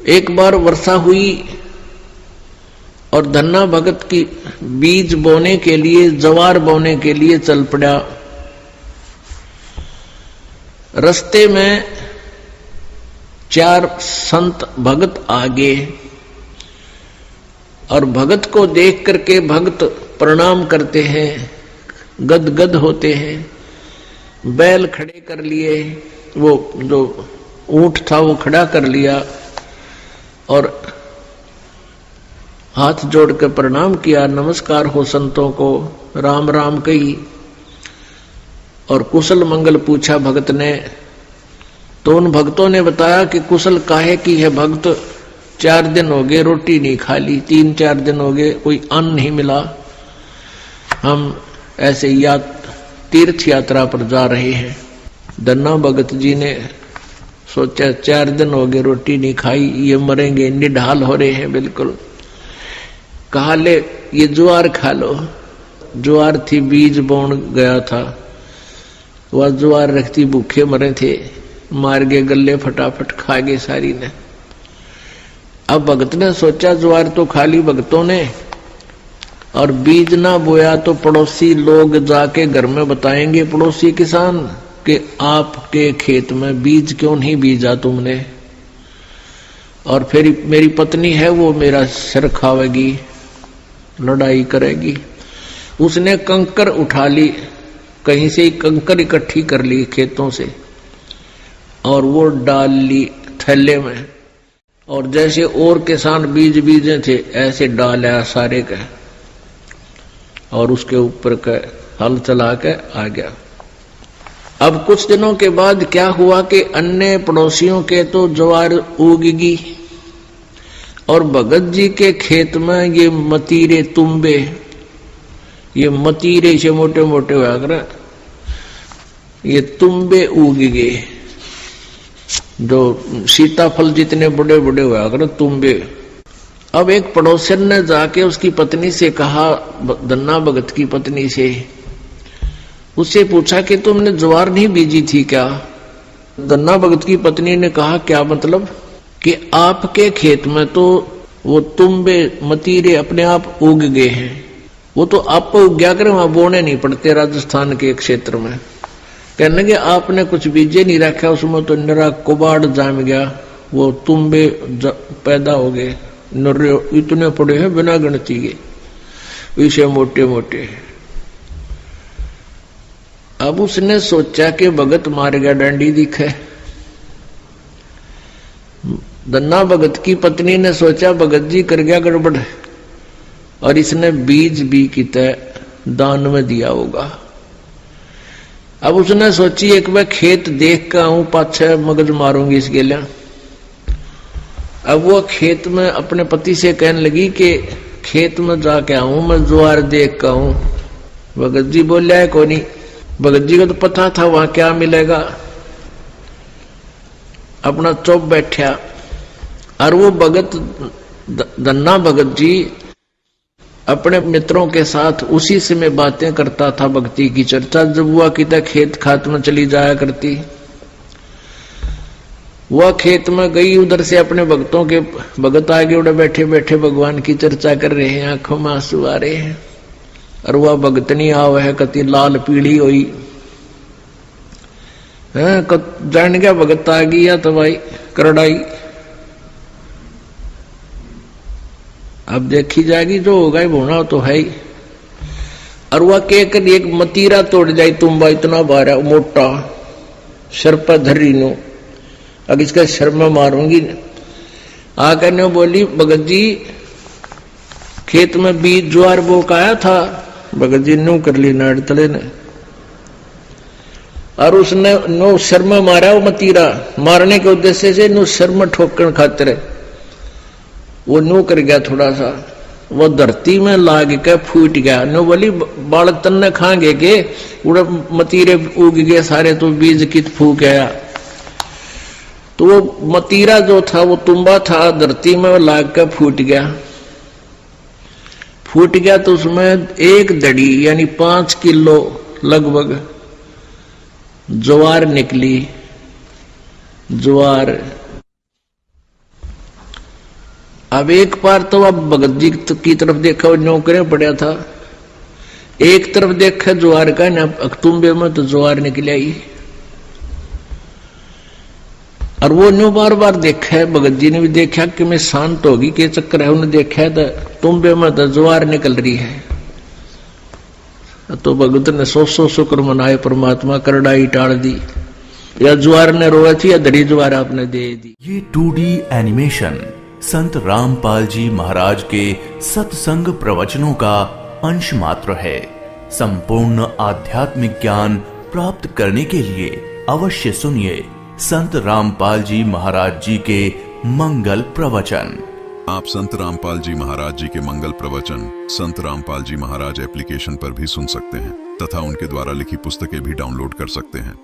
एक बार वर्षा हुई और धन्ना भगत की बीज बोने के लिए, ज्वार बोने के लिए चल पड़ा। रास्ते में 4 संत भगत आगे, और भगत को देख करके भगत प्रणाम करते हैं, गदगद होते हैं। बैल खड़े कर लिए, वो जो ऊंट था वो खड़ा कर लिया और हाथ जोड़ कर प्रणाम किया। नमस्कार हो संतों को, राम राम कही और कुशल मंगल पूछा भगत ने। तो उन भक्तों ने बताया कि कुशल काहे की है भगत, 4 दिन हो गए रोटी नहीं खा ली, 3-4 दिन हो गए कोई अन्न नहीं मिला, हम ऐसे तीर्थ यात्रा पर जा रहे हैं। धन्ना भगत जी ने सोचा 4 दिन हो गए रोटी नहीं खाई, ये मरेंगे, निढाल हो रहे हैं बिल्कुल। कहा ले ये ज्वार खा लो। ज्वार थी, बीज बोन गया था, वह ज्वार रखती, भूखे मरे थे, मार गए गले, फटाफट खा गए सारी ने। अब भगत ने सोचा ज्वार तो खा ली भगतों ने, और बीज ना बोया तो पड़ोसी लोग जाके घर में बताएंगे, पड़ोसी किसान, कि आपके खेत में बीज क्यों नहीं बीजा तुमने, और फिर मेरी पत्नी है वो मेरा सिर खावेगी, लड़ाई करेगी। उसने कंकर उठा ली, कहीं से ही कंकर इकट्ठी कर ली खेतों से, और वो डाल ली थैले में, और जैसे और किसान बीज बीजे थे ऐसे डाला सारे का, और उसके ऊपर का हल चला के आ गया। अब कुछ दिनों के बाद क्या हुआ कि अन्य पड़ोसियों के तो ज्वार उगगी, और भगत जी के खेत में ये मतीरे तुम्बे, ये मतीरे से मोटे मोटे हुआ कर, ये तुम्बे उग गए, जो सीताफल जितने बड़े बड़े हुआ कर तुम्बे। अब एक पड़ोसन ने जाके उसकी पत्नी से कहा, धन्ना भगत की पत्नी से, उससे पूछा कि तुमने ज्वार नहीं बीजी थी क्या? धन्ना भगत की पत्नी ने कहा क्या मतलब? कि आपके खेत में तो वो तुम्बे मतीरे अपने आप उग गए हैं, वो तो आप उग गया करे, वहां बोने नहीं पड़ते राजस्थान के क्षेत्र में। कहने लगे आपने कुछ बीजे नहीं रखा, उसमें तो निरा कुबाड़ जाम गया, वो तुम्बे पैदा हो गए, इतने पड़े हैं बिना गिनती के, इसे मोटे मोटे। अब उसने सोचा कि भगत मार गया डंडी दिखे। धन्ना भगत की पत्नी ने सोचा भगत जी कर गया गड़बड़, और इसने बीज भी कितने दान में दिया होगा। अब उसने सोची एक बार खेत देख कर आऊं, पाछे मगज मारूंगी इसके लिए। अब वो खेत में अपने पति से कहने लगी कि खेत में जाके आऊं मैं, ज्वार देख कर आऊं। भगत जी बोलिया है को नहीं, भगत जी को तो पता था वहां क्या मिलेगा। अपना चुप बैठा, और वो भगत धन्ना भगत जी अपने मित्रों के साथ उसी से में बातें करता था, भक्ति की चर्चा। जब वह कितना खेत खात में चली जाया करती, वह खेत में गई, उधर से अपने भक्तों के भगत आगे उड़े बैठे बैठे भगवान की चर्चा कर रहे हैं, आंखों में आंसू आ रहे हैं, और वह भगतनी आव है कति लाल पीढ़ी हुई है, जान गया भगत आ गई या तो भाई करड़ाई। अब देखी जाएगी, जो होगा ही होना तो है ही। और वह कहकर एक मतीरा तोड़ जाए, तुम्बा इतना बारा मोटा, सर पर धरी नो, अब इसका सर में मारूंगी। आकर ने बोली भगत जी खेत में बीज ज्वार बो का आया था। भगत जी न्यू कर ली नाड़ तले ने, और उसने नो सर में मारा। वो मतीरा मारने के उद्देश्य से नो सर में ठोकर खातिर वो नो कर गया थोड़ा सा, वो धरती में लाग के फूट गया। नो बोली बाल तन्ने खाएंगे के उड़े मतीरे उग गए सारे, तो बीज कित फूक आया। तो वो मतीरा जो था वो तुम्बा था, धरती में लाग के फूट गया। फूट गया तो उसमें एक दड़ी यानी 5 किलो लगभग ज्वार निकली। ज्वार अब एक बार तो अब भगत जी की तरफ देखा, वो नौकरे पड़ा था, एक तरफ देखा ज्वार का ना, अक्टूबर में तो ज्वार निकल आई, और वो न्यू बार बार देखा है। भगत जी ने भी देखा कि मैं शांत होगी के चक्कर है, उन्हें देखा तो तुम्बे में तो ज्वार निकल रही है। तो भगत ने सौ शुक्र मनाए, परमात्मा करड़ाई टाल दी, या ज्वार ने रोया थी या धड़ी ज्वार आपने दे दी। ये 2D एनिमेशन संत रामपाल जी महाराज के सत्संग प्रवचनों का अंश मात्र है। संपूर्ण आध्यात्मिक ज्ञान प्राप्त करने के लिए अवश्य सुनिए संत रामपाल जी महाराज जी के मंगल प्रवचन। आप संत रामपाल जी महाराज जी के मंगल प्रवचन संत रामपाल जी महाराज एप्लीकेशन पर भी सुन सकते हैं तथा उनके द्वारा लिखी पुस्तकें भी डाउनलोड कर सकते हैं।